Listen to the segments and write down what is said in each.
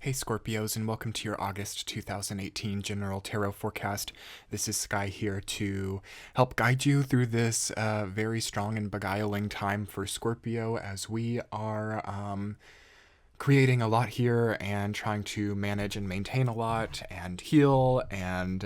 Hey Scorpios, and welcome to your August 2018 General Tarot Forecast. This is Sky here to help guide you through this very strong and beguiling time for Scorpio as we are creating a lot here and trying to manage and maintain a lot and heal and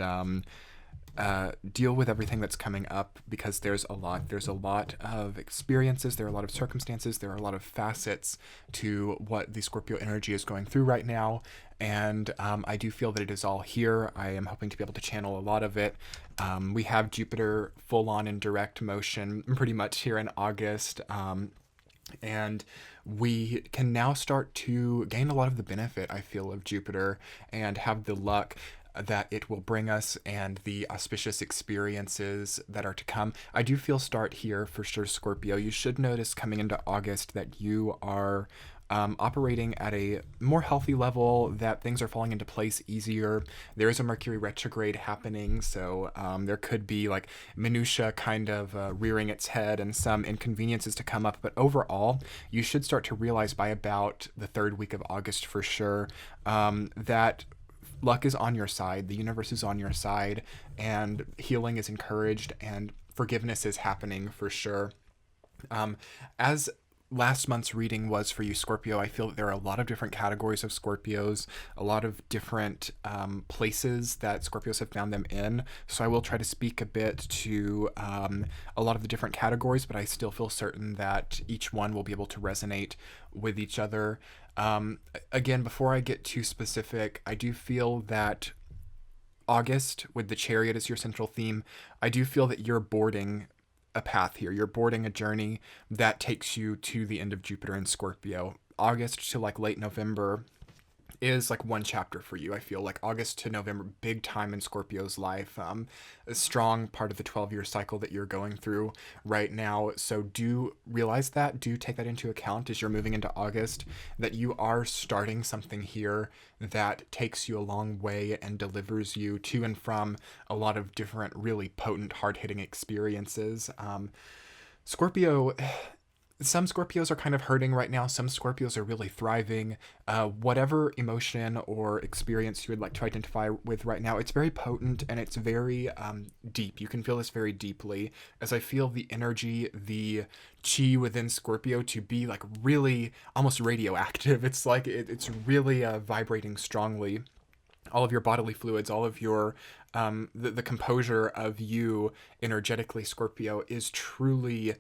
deal with everything that's coming up because there's a lot. There's a lot of experiences, there are a lot of circumstances, there are a lot of facets to what the Scorpio energy is going through right now. And I do feel that it is all here. I am hoping to be able to channel a lot of it. We have Jupiter full on in direct motion pretty much here in August. And we can now start to gain a lot of the benefit, I feel, of Jupiter and have the luck that it will bring us and the auspicious experiences that are to come. I do feel start here for sure, Scorpio. You should notice coming into August that you are operating at a more healthy level, that things are falling into place easier. There is a Mercury retrograde happening, so there could be like minutia kind of rearing its head and some inconveniences to come up. But overall, you should start to realize by about the third week of August for sure that luck is on your side, the universe is on your side, and healing is encouraged, and forgiveness is happening for sure. As last month's reading was for you, Scorpio, I feel that there are a lot of different categories of Scorpios, a lot of different places that Scorpios have found them in. So I will try to speak a bit to a lot of the different categories, but I still feel certain that each one will be able to resonate with each other. Again, before I get too specific, I do feel that August, with the Chariot as your central theme, I do feel that you're boarding a path here. You're boarding a journey that takes you to the end of Jupiter in Scorpio. August to like late November is like one chapter for you. I feel like August to November, big time in Scorpio's life, a strong part of the 12-year cycle that you're going through right now. So do realize that, do take that into account as you're moving into August, that you are starting something here that takes you a long way and delivers you to and from a lot of different really potent, hard-hitting experiences. Scorpio, some Scorpios are kind of hurting right now. Some Scorpios are really thriving. Whatever emotion or experience you would like to identify with right now, it's very potent and it's very deep. You can feel this very deeply, as I feel the energy, the chi within Scorpio to be like really almost radioactive. It's like it's really vibrating strongly. All of your bodily fluids, all of your the composure of you energetically, Scorpio, is truly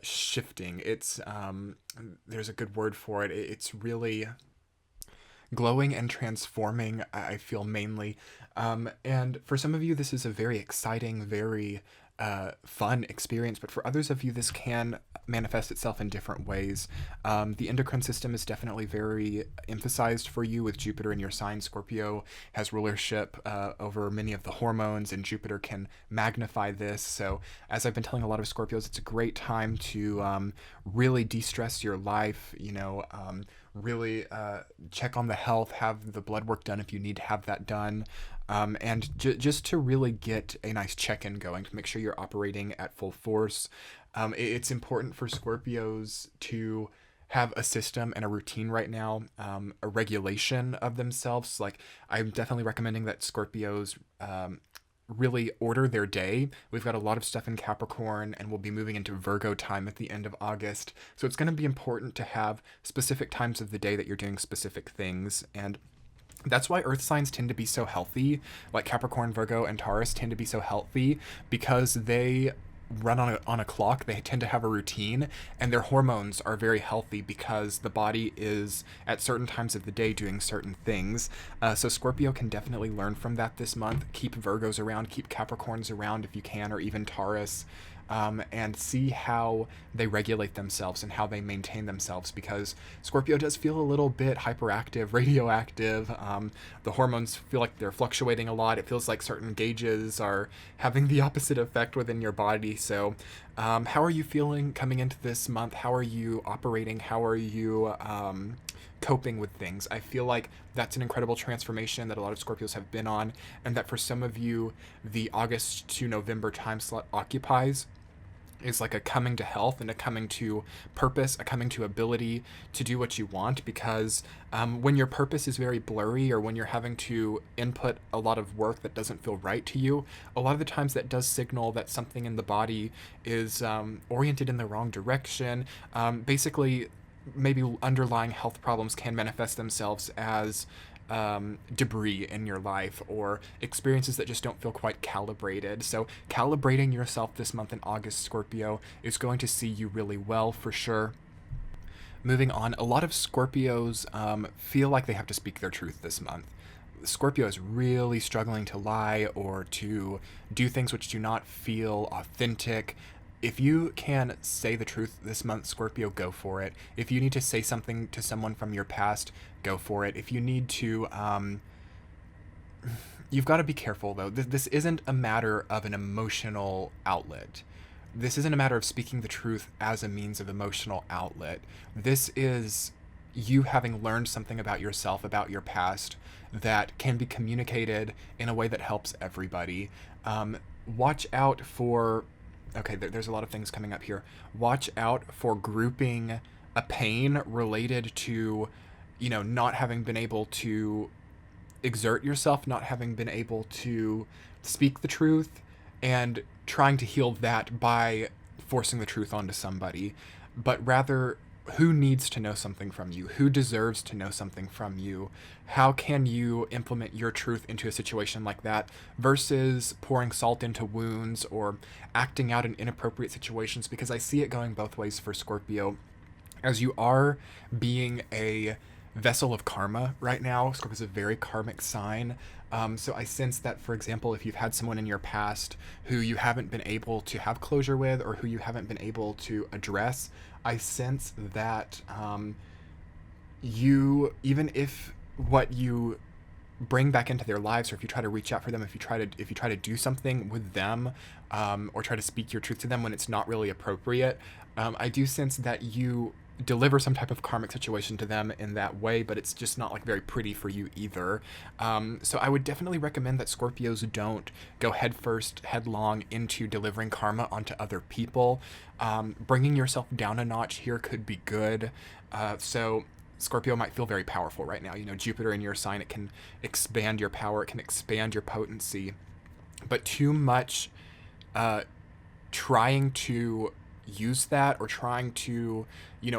shifting. It's there's a good word for it. It's really glowing and transforming, I feel, mainly. And for some of you, this is a very exciting, very fun experience, but for others of you, this can manifest itself in different ways. The endocrine system is definitely very emphasized for you with Jupiter in your sign. Scorpio has rulership over many of the hormones, and Jupiter can magnify this. So as I've been telling a lot of Scorpios, it's a great time to really de-stress your life, really check on the health, have the blood work done if you need to have that done, and just to really get a nice check-in going to make sure you're operating at full force. It's important for Scorpios to have a system and a routine right now, a regulation of themselves. Like, I'm definitely recommending that Scorpios really order their day. We've got a lot of stuff in Capricorn, and we'll be moving into Virgo time at the end of August. So it's going to be important to have specific times of the day that you're doing specific things. And that's why earth signs tend to be so healthy, like Capricorn, Virgo, and Taurus tend to be so healthy, because they run on a clock. They tend to have a routine, and their hormones are very healthy because the body is at certain times of the day doing certain things. So Scorpio can definitely learn from that this month. Keep Virgos around, keep Capricorns around if you can, or even Taurus. And see how they regulate themselves and how they maintain themselves, because Scorpio does feel a little bit hyperactive, radioactive. The hormones feel like they're fluctuating a lot. It feels like certain gauges are having the opposite effect within your body. So how are you feeling coming into this month? How are you operating? How are you coping with things? I feel like that's an incredible transformation that a lot of Scorpios have been on, and that for some of you, the August to November time slot occupies is like a coming to health and a coming to purpose, a coming to ability to do what you want. Because when your purpose is very blurry, or when you're having to input a lot of work that doesn't feel right to you, a lot of the times that does signal that something in the body is oriented in the wrong direction. Basically, maybe underlying health problems can manifest themselves as debris in your life, or experiences that just don't feel quite calibrated. So calibrating yourself this month in August, Scorpio, is going to see you really well for sure. Moving on, a lot of Scorpios feel like they have to speak their truth this month. Scorpio is really struggling to lie or to do things which do not feel authentic. If you can say the truth this month, Scorpio, go for it. If you need to say something to someone from your past, go for it. If you need to, you've got to be careful though. This isn't a matter of an emotional outlet. This isn't a matter of speaking the truth as a means of emotional outlet. This is you having learned something about yourself, about your past, that can be communicated in a way that helps everybody. Watch out for... Okay, there's a lot of things coming up here. Watch out for grouping a pain related to, not having been able to exert yourself, not having been able to speak the truth, and trying to heal that by forcing the truth onto somebody, but rather, who needs to know something from you? Who deserves to know something from you? How can you implement your truth into a situation like that, versus pouring salt into wounds or acting out in inappropriate situations? Because I see it going both ways for Scorpio. As you are being a vessel of karma right now, Scorpio is a very karmic sign. So I sense that, for example, if you've had someone in your past who you haven't been able to have closure with, or who you haven't been able to address, I sense that you, even if what you bring back into their lives, or if you try to reach out for them, if you try to do something with them, or try to speak your truth to them when it's not really appropriate, I do sense that you deliver some type of karmic situation to them in that way, but it's just not like very pretty for you either. So I would definitely recommend that Scorpios don't go headlong into delivering karma onto other people. Bringing yourself down a notch here could be good. So Scorpio might feel very powerful right now. Jupiter in your sign, it can expand your power, it can expand your potency, but too much trying to use that, or trying to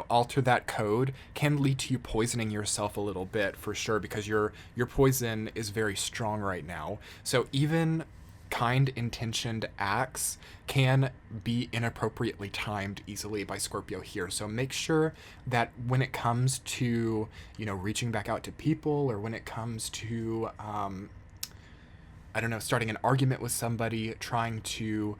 alter that code, can lead to you poisoning yourself a little bit, for sure, because your poison is very strong right now. So even kind intentioned acts can be inappropriately timed easily by Scorpio here. So make sure that when it comes to reaching back out to people, or when it comes to starting an argument with somebody, trying to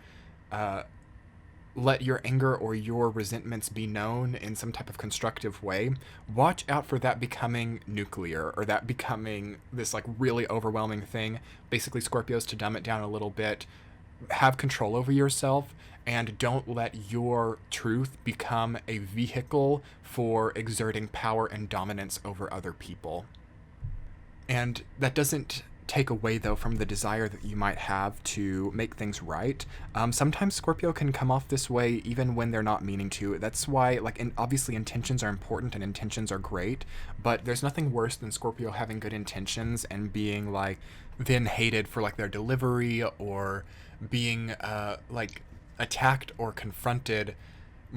let your anger or your resentments be known in some type of constructive way, watch out for that becoming nuclear, or that becoming this like really overwhelming thing. Basically, Scorpios, to dumb it down a little bit, have control over yourself, and don't let your truth become a vehicle for exerting power and dominance over other people. And that doesn't take away, though, from the desire that you might have to make things right. Sometimes Scorpio can come off this way even when they're not meaning to. That's why, obviously intentions are important and intentions are great, but there's nothing worse than Scorpio having good intentions and being, then hated for, their delivery, or being, attacked or confronted,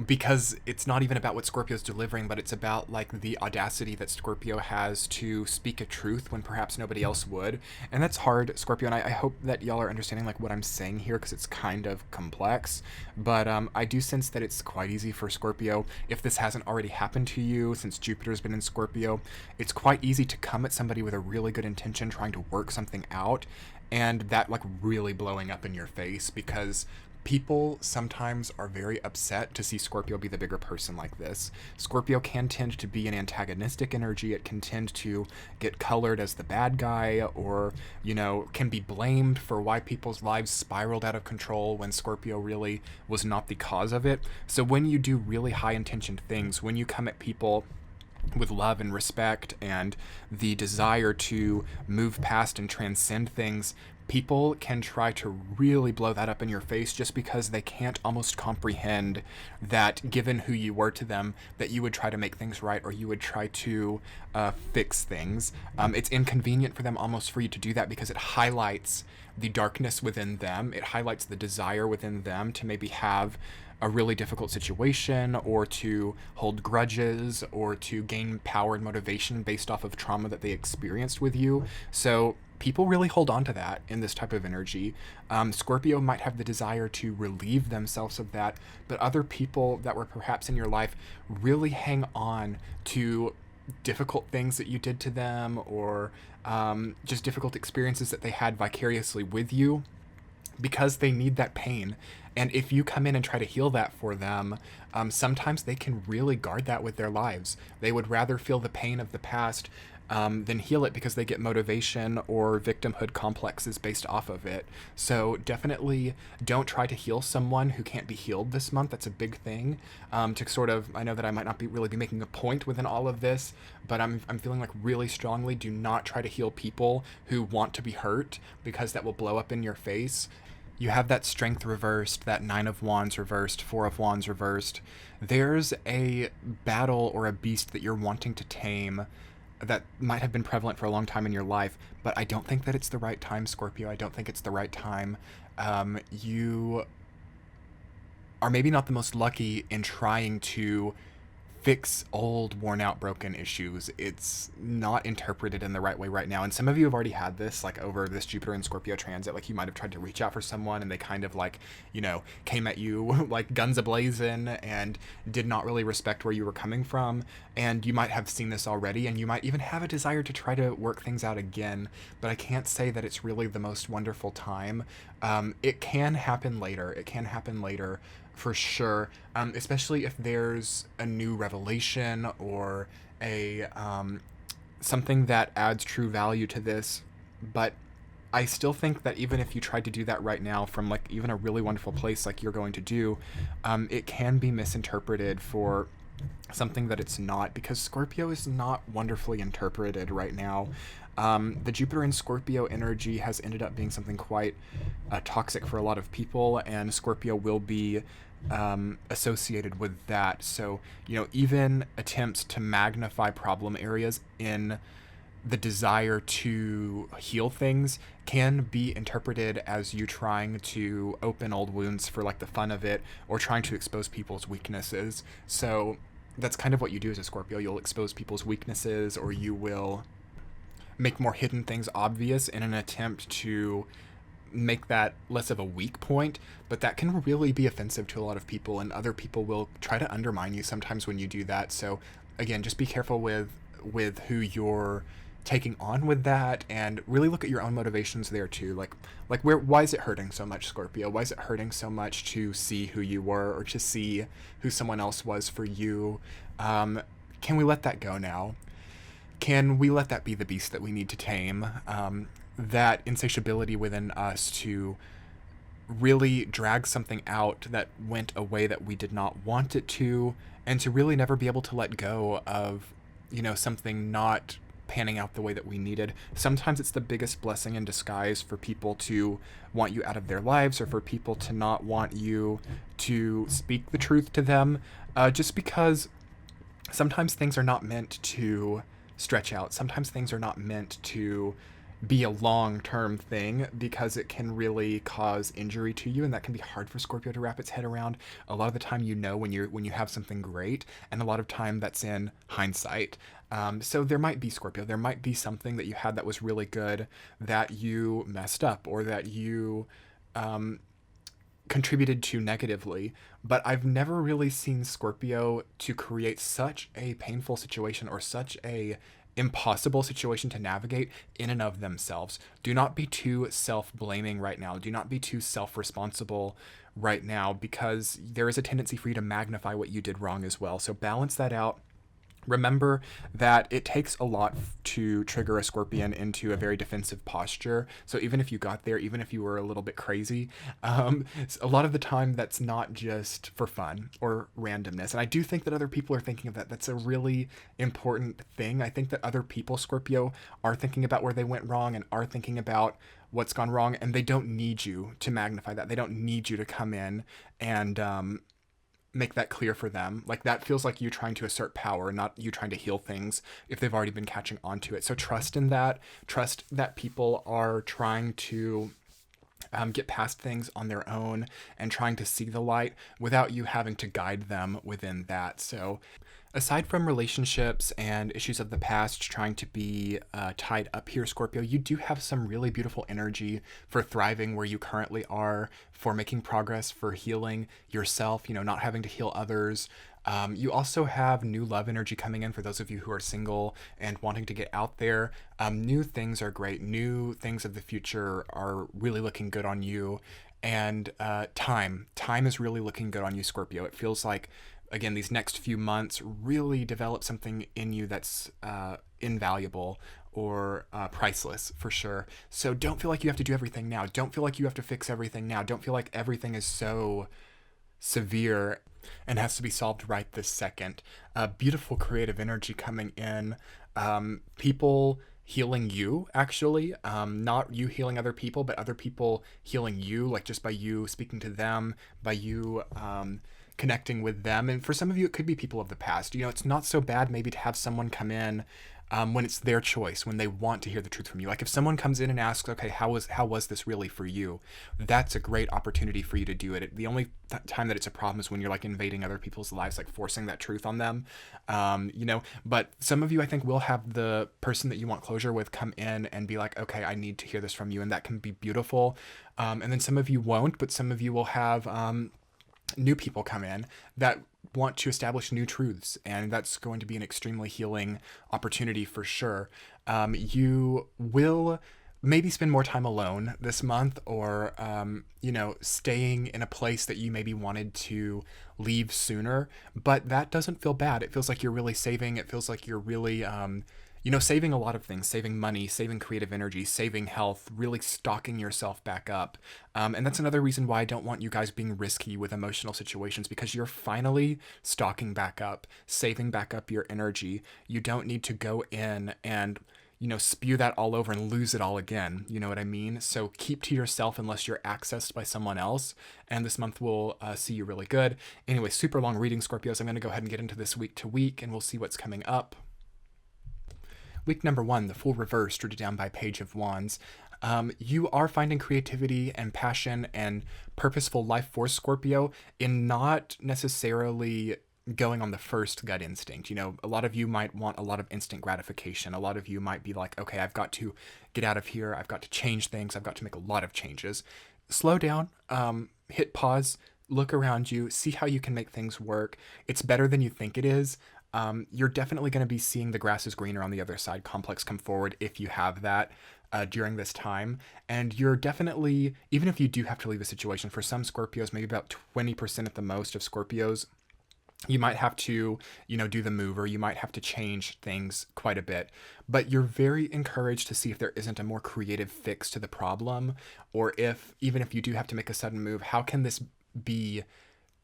because it's not even about what Scorpio's delivering, but it's about the audacity that Scorpio has to speak a truth when perhaps nobody else would. And that's hard, Scorpio, and I hope that y'all are understanding what I'm saying here, because it's kind of complex. But I do sense that it's quite easy for Scorpio, if this hasn't already happened to you since Jupiter's been in Scorpio, it's quite easy to come at somebody with a really good intention, trying to work something out, and that really blowing up in your face, because people sometimes are very upset to see Scorpio be the bigger person like this. Scorpio can tend to be an antagonistic energy. It can tend to get colored as the bad guy, or, can be blamed for why people's lives spiraled out of control when Scorpio really was not the cause of it. So when you do really high intentioned things, when you come at people with love and respect and the desire to move past and transcend things, people can try to really blow that up in your face just because they can't almost comprehend that, given who you were to them, that you would try to make things right, or you would try to fix things. It's inconvenient for them almost for you to do that because it highlights the darkness within them. It highlights the desire within them to maybe have a really difficult situation, or to hold grudges, or to gain power and motivation based off of trauma that they experienced with you. So people really hold on to that in this type of energy. Scorpio might have the desire to relieve themselves of that, but other people that were perhaps in your life really hang on to difficult things that you did to them, or just difficult experiences that they had vicariously with you, because they need that pain. And if you come in and try to heal that for them, sometimes they can really guard that with their lives. They would rather feel the pain of the past than heal it, because they get motivation or victimhood complexes based off of it. So definitely don't try to heal someone who can't be healed this month. That's a big thing. To sort of, I know that I might not really be making a point within all of this, but I'm feeling like really strongly, do not try to heal people who want to be hurt, because that will blow up in your face. You have that strength reversed, that 9 of Wands reversed, 4 of Wands reversed. There's a battle or a beast that you're wanting to tame that might have been prevalent for a long time in your life, but I don't think that it's the right time, Scorpio. I don't think it's the right time. You are maybe not the most lucky in trying to fix old, worn out, broken issues. It's not interpreted in the right way right now. And some of you have already had this, like over this Jupiter and Scorpio transit. Like you might have tried to reach out for someone and they kind of like, came at you like guns ablazing and did not really respect where you were coming from. And you might have seen this already, and you might even have a desire to try to work things out again. But I can't say that it's really the most wonderful time. It can happen later. It can happen later, for sure, especially if there's a new revelation or a something that adds true value to this. But I still think that even if you tried to do that right now from like even a really wonderful place like you're going to do, it can be misinterpreted for something that it's not, because Scorpio is not wonderfully interpreted right now. The Jupiter in Scorpio energy has ended up being something quite toxic for a lot of people, and Scorpio will be associated with that. So, even attempts to magnify problem areas in the desire to heal things can be interpreted as you trying to open old wounds for like the fun of it, or trying to expose people's weaknesses. So that's kind of what you do as a Scorpio. You'll expose people's weaknesses, or you will make more hidden things obvious in an attempt to make that less of a weak point. But that can really be offensive to a lot of people, and other people will try to undermine you sometimes when you do that. So again, just be careful with who you're taking on with that, and really look at your own motivations there too. Like why is it hurting so much, Scorpio? Why is it hurting so much to see who you were, or to see who someone else was for you? Can we let that go now? Can we let that be the beast that we need to tame? That insatiability within us to really drag something out that went a way that we did not want it to, and to really never be able to let go of, something not panning out the way that we needed. Sometimes it's the biggest blessing in disguise for people to want you out of their lives, or for people to not want you to speak the truth to them, just because sometimes things are not meant to stretch out. Sometimes things are not meant to be a long-term thing, because it can really cause injury to you, and that can be hard for Scorpio to wrap its head around. A lot of the time, when you have something great, and a lot of time that's in hindsight. So there might be, Scorpio, there might be something that you had that was really good that you messed up, or that you contributed to negatively. But I've never really seen Scorpio to create such a painful situation, or such a impossible situation to navigate in and of themselves. Do not be too self-blaming right now. Do not be too self-responsible right now, because there is a tendency for you to magnify what you did wrong as well. So balance that out. Remember that it takes a lot to trigger a Scorpion into a very defensive posture. So even if you got there, even if you were a little bit crazy, a lot of the time that's not just for fun or randomness. And I do think that other people are thinking of that. That's a really important thing. I think that other people, Scorpio, are thinking about where they went wrong and are thinking about what's gone wrong, and they don't need you to magnify that. They don't need you to come in and make that clear for them. Like, that feels like you trying to assert power, not you trying to heal things if they've already been catching on to it. So trust in that. Trust that people are trying to get past things on their own and trying to see the light without you having to guide them within that. So aside from relationships and issues of the past trying to be tied up here, Scorpio, you do have some really beautiful energy for thriving where you currently are, for making progress, for healing yourself, not having to heal others. You also have new love energy coming in for those of you who are single and wanting to get out there. New things are great. New things of the future are really looking good on you. And time is really looking good on you, Scorpio. It feels like, again, these next few months really develop something in you that's invaluable or priceless for sure. So don't feel like you have to do everything now. Don't feel like you have to fix everything now. Don't feel like everything is so severe and has to be solved right this second. Beautiful creative energy coming in. People healing you, actually. Not you healing other people, but other people healing you, like just by you speaking to them, by you connecting with them. And for some of you, it could be people of the past. It's not so bad maybe to have someone come in when it's their choice, when they want to hear the truth from you. Like if someone comes in and asks, okay, how was this really for you? That's a great opportunity for you to do it. The only time that it's a problem is when you're like invading other people's lives, like forcing that truth on them. But some of you, I think, will have the person that you want closure with come in and be like, okay, I need to hear this from you. And that can be beautiful. And then some of you won't, but some of you will have new people come in that want to establish new truths, and that's going to be an extremely healing opportunity for sure. You will maybe spend more time alone this month, or staying in a place that you maybe wanted to leave sooner, but that doesn't feel bad. It feels like you're really saving. It feels like you're really saving a lot of things, saving money, saving creative energy, saving health, really stocking yourself back up. And that's another reason why I don't want you guys being risky with emotional situations, because you're finally stocking back up, saving back up your energy. You don't need to go in and, spew that all over and lose it all again. You know what I mean? So keep to yourself unless you're accessed by someone else. And this month will see you really good. Anyway, super long reading, Scorpios. I'm going to go ahead and get into this week to week, and we'll see what's coming up. Week number 1, the Fool reversed, rooted down by Page of Wands. You are finding creativity and passion and purposeful life force, Scorpio, in not necessarily going on the first gut instinct. A lot of you might want a lot of instant gratification. A lot of you might be like, okay, I've got to get out of here. I've got to change things. I've got to make a lot of changes. Slow down, hit pause, look around you, see how you can make things work. It's better than you think it is. You're definitely going to be seeing the grass is greener on the other side complex come forward if you have that during this time. And you're definitely, even if you do have to leave a situation, for some Scorpios, maybe about 20% at the most of Scorpios, you might have to, do the move, or you might have to change things quite a bit. But you're very encouraged to see if there isn't a more creative fix to the problem, or even if you do have to make a sudden move, how can this be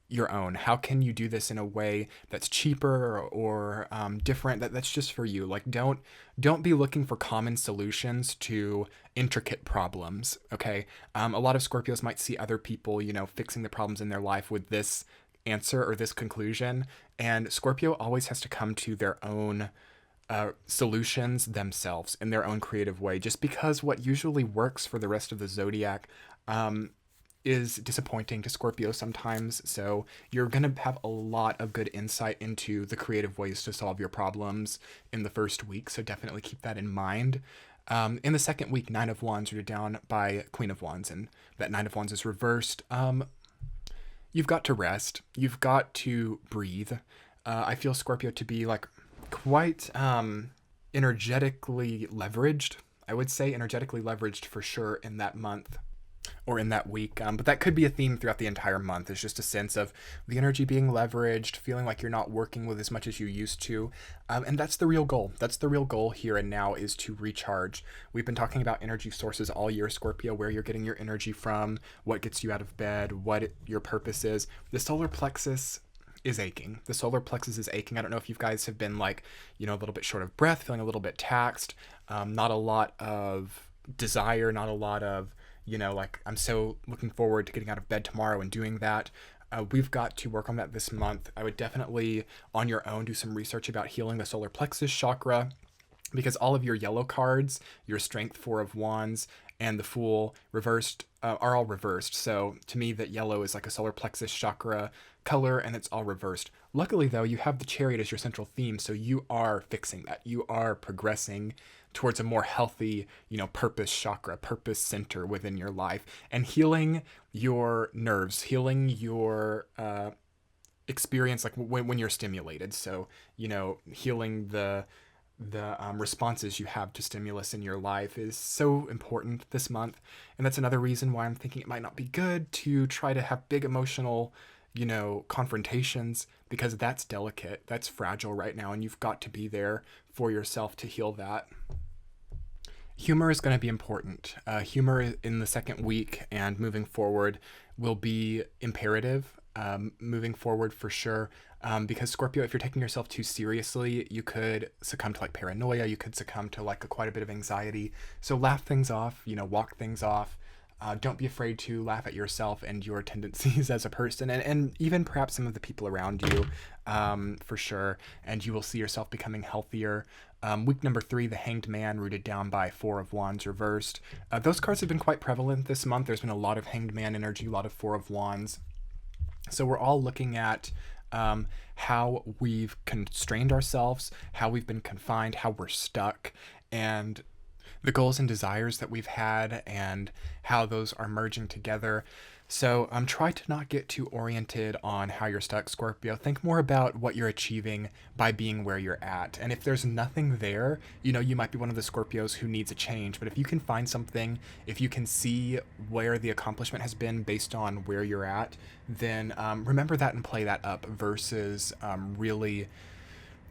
your own? How can you do this in a way that's cheaper or different, that's just for you? Like, don't be looking for common solutions to intricate problems, okay? A lot of Scorpios might see other people, fixing the problems in their life with this answer or this conclusion, and Scorpio always has to come to their own solutions themselves in their own creative way, just because what usually works for the rest of the zodiac is disappointing to Scorpio sometimes. So you're going to have a lot of good insight into the creative ways to solve your problems in the first week. So definitely keep that in mind. In the second week, 9 of Wands rooted down by Queen of Wands, and that 9 of Wands is reversed. You've got to rest. You've got to breathe. I feel Scorpio to be like quite energetically leveraged. I would say energetically leveraged for sure in that month. or in that week. But that could be a theme throughout the entire month. It's just a sense of the energy being leveraged, feeling like you're not working with as much as you used to. And that's the real goal. That's the real goal here and now, is to recharge. We've been talking about energy sources all year, Scorpio, where you're getting your energy from, what gets you out of bed, your purpose is. The solar plexus is aching. The solar plexus is aching. I don't know if you guys have been like, a little bit short of breath, feeling a little bit taxed, not a lot of desire, not a lot of, like, I'm so looking forward to getting out of bed tomorrow and doing that. We've got to work on that this month. I would definitely, on your own, do some research about healing the solar plexus chakra, because all of your yellow cards, your Strength, Four of Wands, and the Fool reversed, are all reversed. So to me, that yellow is like a solar plexus chakra color, and it's all reversed. Luckily, though, you have the Chariot as your central theme, so you are fixing that. You are progressing towards a more healthy, purpose chakra, purpose center within your life, and healing your nerves, healing your experience, like when you're stimulated. So, healing the responses you have to stimulus in your life is so important this month. And that's another reason why I'm thinking it might not be good to try to have big emotional, confrontations, because that's delicate, that's fragile right now, and you've got to be there for yourself to heal that. Humor is going to be important. Humor in the second week and moving forward will be imperative, moving forward for sure. Because Scorpio, if you're taking yourself too seriously, you could succumb to like paranoia. You could succumb to like quite a bit of anxiety. So laugh things off, walk things off. Don't be afraid to laugh at yourself and your tendencies as a person, and even perhaps some of the people around you, for sure. And you will see yourself becoming healthier. Week number 3, the Hanged Man, rooted down by Four of Wands reversed. Those cards have been quite prevalent this month. There's been a lot of Hanged Man energy, a lot of Four of Wands. So we're all looking at how we've constrained ourselves, how we've been confined, how we're stuck, and the goals and desires that we've had and how those are merging together. So try to not get too oriented on how you're stuck, Scorpio. Think more about what you're achieving by being where you're at. And if there's nothing there, you might be one of the Scorpios who needs a change. But if you can find something, if you can see where the accomplishment has been based on where you're at, then remember that and play that up, versus really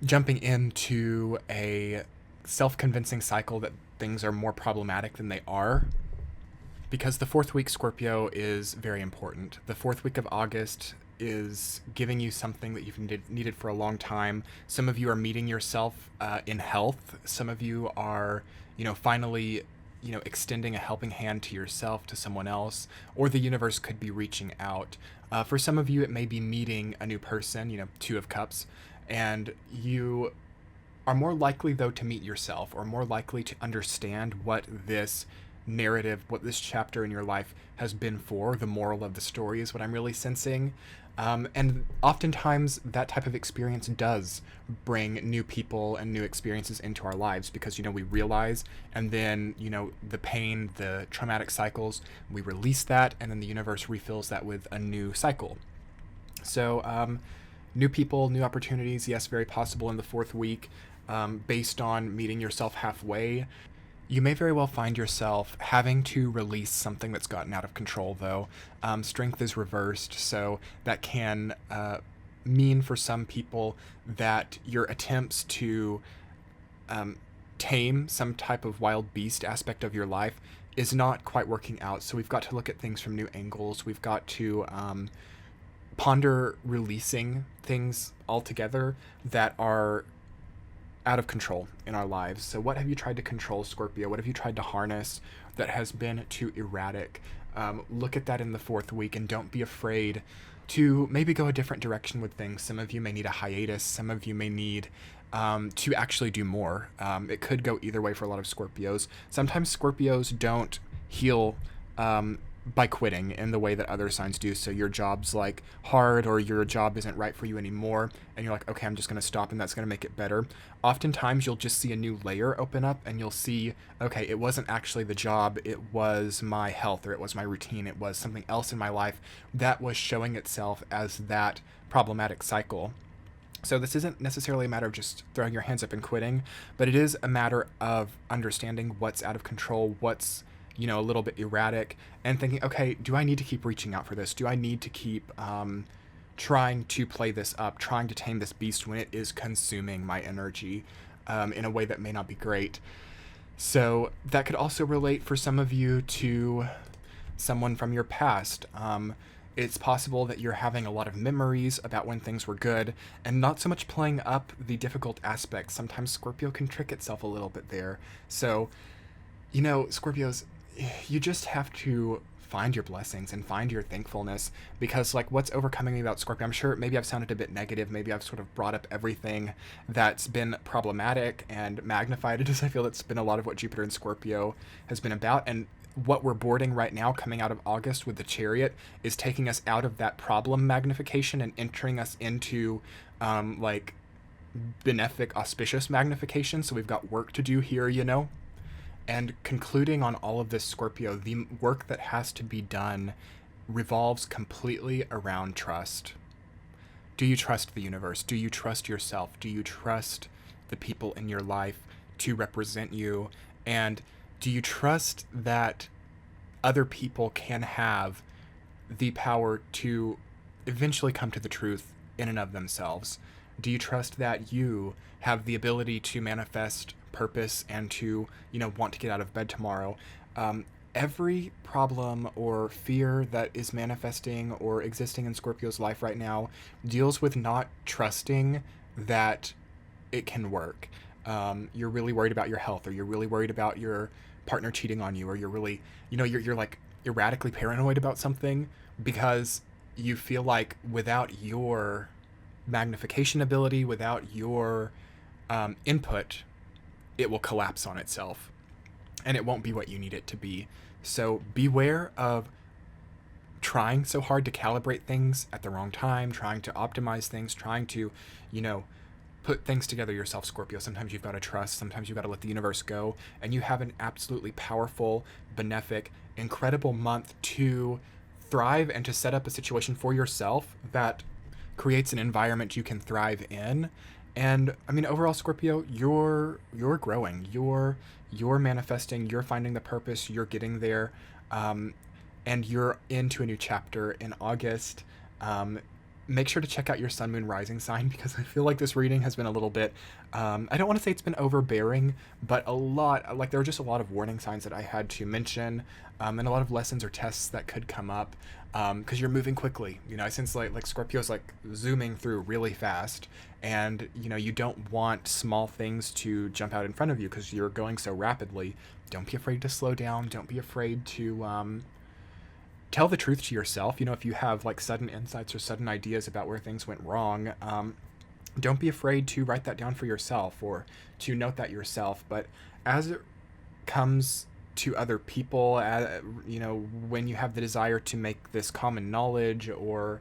jumping into a self-convincing cycle that things are more problematic than they are. Because the 4th week, Scorpio, is very important. The 4th week of August is giving you something that you've needed for a long time. Some of you are meeting yourself in health. Some of you are, finally, extending a helping hand to yourself, to someone else, or the universe could be reaching out. For some of you, it may be meeting a new person, 2 of Cups, and you are more likely, though, to meet yourself, or more likely to understand what this narrative, what this chapter in your life has been for. The moral of the story is what I'm really sensing. And oftentimes that type of experience does bring new people and new experiences into our lives, because, we realize, and then, the pain, the traumatic cycles, we release that, and then the universe refills that with a new cycle. So, new people, new opportunities, yes, very possible in the 4th week, based on meeting yourself halfway. You may very well find yourself having to release something that's gotten out of control, though. Strength is reversed, so that can mean for some people that your attempts to tame some type of wild beast aspect of your life is not quite working out. So we've got to look at things from new angles. We've got to ponder releasing things altogether that are out of control in our lives. So what have you tried to control, Scorpio? What have you tried to harness that has been too erratic? Look at that in the 4th week, and don't be afraid to maybe go a different direction with things. Some of you may need a hiatus. Some of you may need to actually do more. It could go either way for a lot of Scorpios. Sometimes Scorpios don't heal by quitting in the way that other signs do. So your job's like hard, or your job isn't right for you anymore, and you're like, okay, I'm just going to stop, and that's going to make it better. Oftentimes you'll just see a new layer open up, and you'll see, okay, it wasn't actually the job, it was my health, or it was my routine, it was something else in my life that was showing itself as that problematic cycle. So this isn't necessarily a matter of just throwing your hands up and quitting, but it is a matter of understanding what's out of control, what's a little bit erratic, and thinking, okay, do I need to keep reaching out for this? Do I need to keep trying to play this up, trying to tame this beast when it is consuming my energy in a way that may not be great? So that could also relate for some of you to someone from your past. It's possible that you're having a lot of memories about when things were good and not so much playing up the difficult aspects. Sometimes Scorpio can trick itself a little bit there. So, Scorpios, you just have to find your blessings and find your thankfulness, because like what's overcoming me about Scorpio, I'm sure maybe I've sounded a bit negative, maybe I've sort of brought up everything that's been problematic and magnified it, as I feel it's been a lot of what Jupiter and Scorpio has been about. And what we're boarding right now coming out of August with the Chariot is taking us out of that problem magnification and entering us into like benefic auspicious magnification. So we've got work to do here, and concluding on all of this, Scorpio, the work that has to be done revolves completely around trust. Do you trust the universe? Do you trust yourself? Do you trust the people in your life to represent you? And do you trust that other people can have the power to eventually come to the truth in and of themselves? Do you trust that you have the ability to manifest purpose and to, want to get out of bed tomorrow? Every problem or fear that is manifesting or existing in Scorpio's life right now deals with not trusting that it can work. You're really worried about your health, or you're really worried about your partner cheating on you, or you're really, you're like erratically paranoid about something because you feel like without your magnification ability, without your input, it will collapse on itself and it won't be what you need it to be. So beware of trying so hard to calibrate things at the wrong time, trying to optimize things, trying to, put things together yourself, Scorpio. Sometimes you've got to trust, sometimes you've got to let the universe go, and you have an absolutely powerful, benefic, incredible month to thrive and to set up a situation for yourself that creates an environment you can thrive in. And I mean, overall, Scorpio, you're growing, you're manifesting, you're finding the purpose, you're getting there, and you're into a new chapter in August. Make sure to check out your sun, moon, rising sign, because I feel like this reading has been a little bit, I don't want to say it's been overbearing, but there are just a lot of warning signs that I had to mention, and a lot of lessons or tests that could come up, because you're moving quickly. I sense like Scorpio's like zooming through really fast, and you don't want small things to jump out in front of you because you're going so rapidly. Don't be afraid to slow down. Don't be afraid to tell the truth to yourself. If you have like sudden insights or sudden ideas about where things went wrong, don't be afraid to write that down for yourself or to note that yourself. But as it comes to other people, when you have the desire to make this common knowledge or,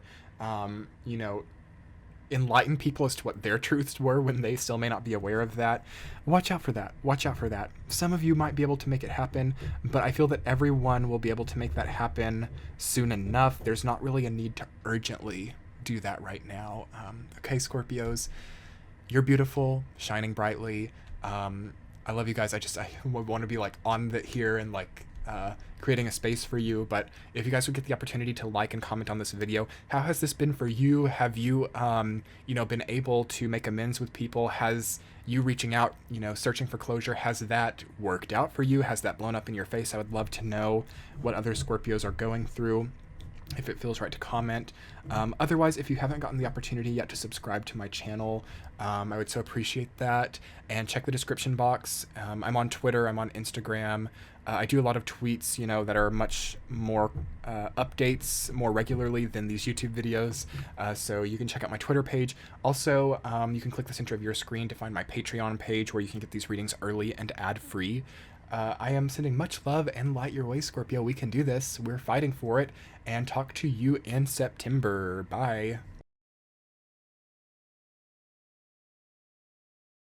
enlighten people as to what their truths were when they still may not be aware of that, watch out for that. Watch out for that. Some of you might be able to make it happen, but I feel that everyone will be able to make that happen soon enough. There's not really a need to urgently do that right now. Okay, Scorpios, you're beautiful, shining brightly. I love you guys. I want to be like on here and like creating a space for you. But if you guys would get the opportunity to like and comment on this video, how has this been for you? Have you been able to make amends with people? Has you reaching out, searching for closure, has that worked out for you? Has that blown up in your face? I would love to know what other Scorpios are going through, if it feels right to comment. Otherwise, if you haven't gotten the opportunity yet to subscribe to my channel, I would so appreciate that. And check the description box. I'm on Twitter, I'm on Instagram. I do a lot of tweets, that are much more updates more regularly than these YouTube videos. So you can check out my Twitter page. Also, you can click the center of your screen to find my Patreon page where you can get these readings early and ad-free. I am sending much love and light your way, Scorpio. We can do this. We're fighting for it. And talk to you in September. Bye.